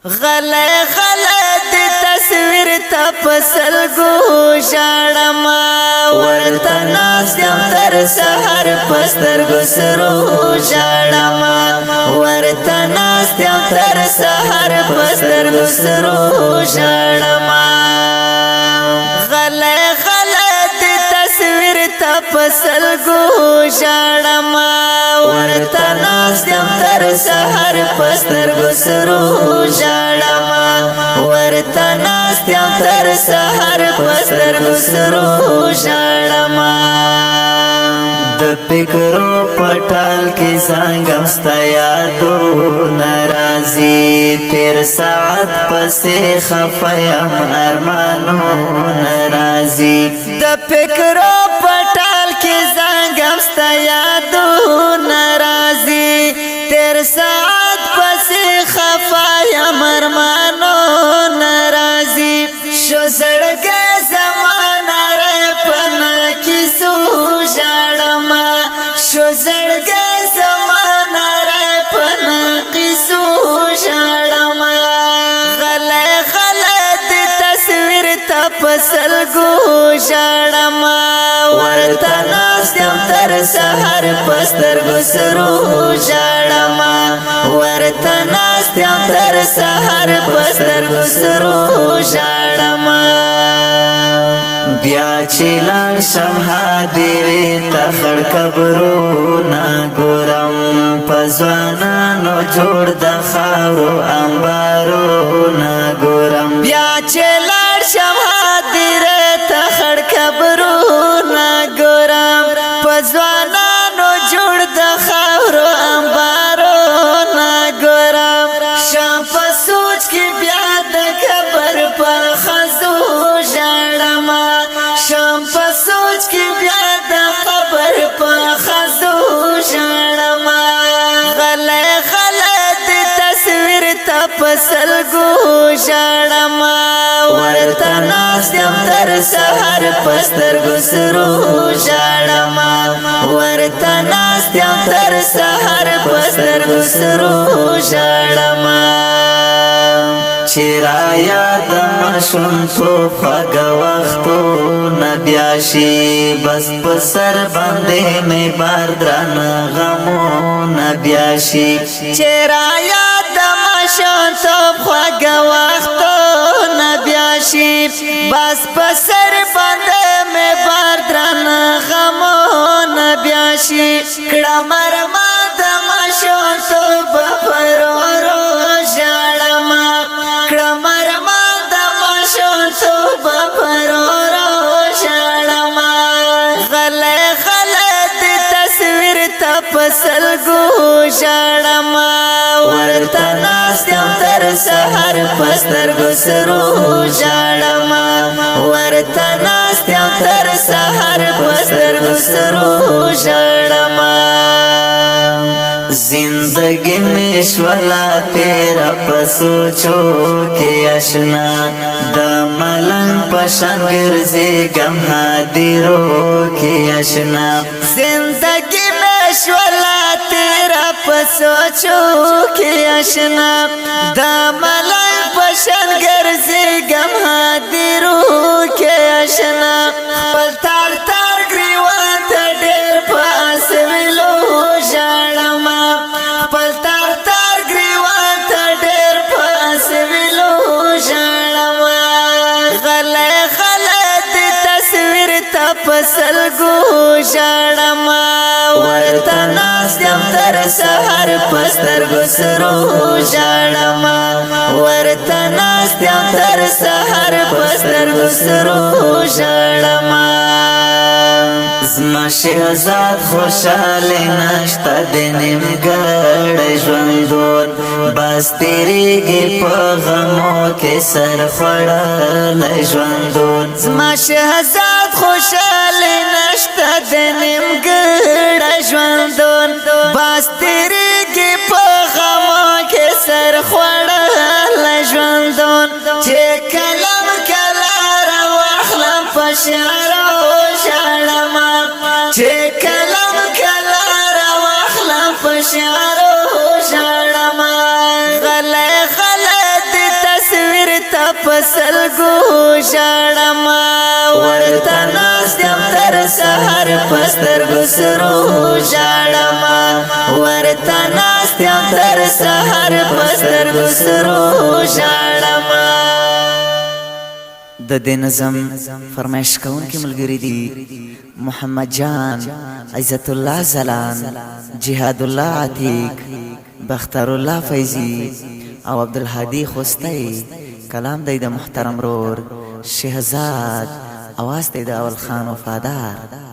غلے غلے دی تصویر تا پسل گو شاڑما ورطا ناس دیم تر سحر پستر گسرو شاڑما ورطا ناس دیم تر سحر پستر گسرو شاڑما غلے غلے دی تصویر تا پسل گو شاڑما ورطا ناس دیم تر سحر پستر گسرو شاڑما ورطا ناس دیم تر سحر پستر گسرو شاڑما د فکرو پټال کې څنګه ستا یادو ناراضي تیر ساعت پسې خفایم ارمانو ناراضي د فکرو پټال کې څنګه ستا یادو ناراضي تیر ساعت پسې خفایم ارمانو ناراضي شو زړګي زمانه رپنا کیسو شاړما شو زړګي زمانه رپنا کیسو شاړما غلې غلې د تصویر ته پسل گو شاړما ورته ناس دم تر سحر پستر گسرو شاړما ورته ناس دم تر سحر پستر گسرو شاړما بیا چلان شمها دیوی تخړ قبرو نا ګورم پزوانانو جوړ د خاورو انبارو نا ګورم بیا چلان شمها دیوی تخړ قبرو نا ګورم پزوانانو جوړ د خاورو انبارو نا ګورم شم په سوچ کې بیا د قبر په خزو شاړما شم په سوچ کې بیا د قبر په خزو شاړما غلې غلې د تصویر ته پسل گو شاړما ورته ناس دم تر سحر پستر گسرو شاړما ورته ناس دم تر سحر پستر گسرو شاړما چرایا د مشون تو پګ وختو نبیاشي بس پسر باندې مې بار درن غمو نبیاشي چرایا د مشون تو پګ وختو نبیاشي بس پسر باندې مې بار درن غمو نبیاشي کړه مرما د مشون تو بفرورو شاړما مرما د مشون تو بفرورو شاړما غلې غلې د تصویر ته پسل گو شاړما ورته ناس دم تر سحر پستر گسرو شاړما ورته ناس دم تر سحر پستر گسرو شاړما زندگی میں شولا تیرا پسوچو کے اشنا دا ملنگ پشنگر زیگم حادیرو کے اشنا زندگی میں شولا تیرا پسوچو کے اشنا دا ملنگ پشنگر زیگم حادیرو کے اشنا پلتار تار گریوان تا دیر پاس ملو شاړما پلتار تار گریوان تا ډېر پاس ویلو شاړما غلې غلې د تصویر ته پسل گو شاړما ورته ناس دم تر سحر پستر گسرو شاړما ورته ناس دم تر سحر پستر گسرو شاړما زما شهزاد خوشاله نشتا د نیمګړ ژوندون بس تیریږي په غمو کې سر خوړل ژوندون زما شهزاد خوشاله نشتا د نیمګړ ژوندون بس تیریږي په غمو کې سر خوړل ژوندون چې کلم کلار واخلم په شعرو شاړما چې کلم کلار واخلم په شعرو شاړما غلې غلې د پسل گو ژړما ورته ناست یم تر سحر پستر گسرو ژړما ورته ناست یم تر سحر پستر گسرو ژړما د دې نظم فرمایش کوونکي ملګري دي محمد جان، عزت الله زلان، جهاد الله عتیق، بختر الله فیضی او عبدالهادی خوستی. کلام دی د محترم رور شهزاد، اواز دی د اول خان وفادار.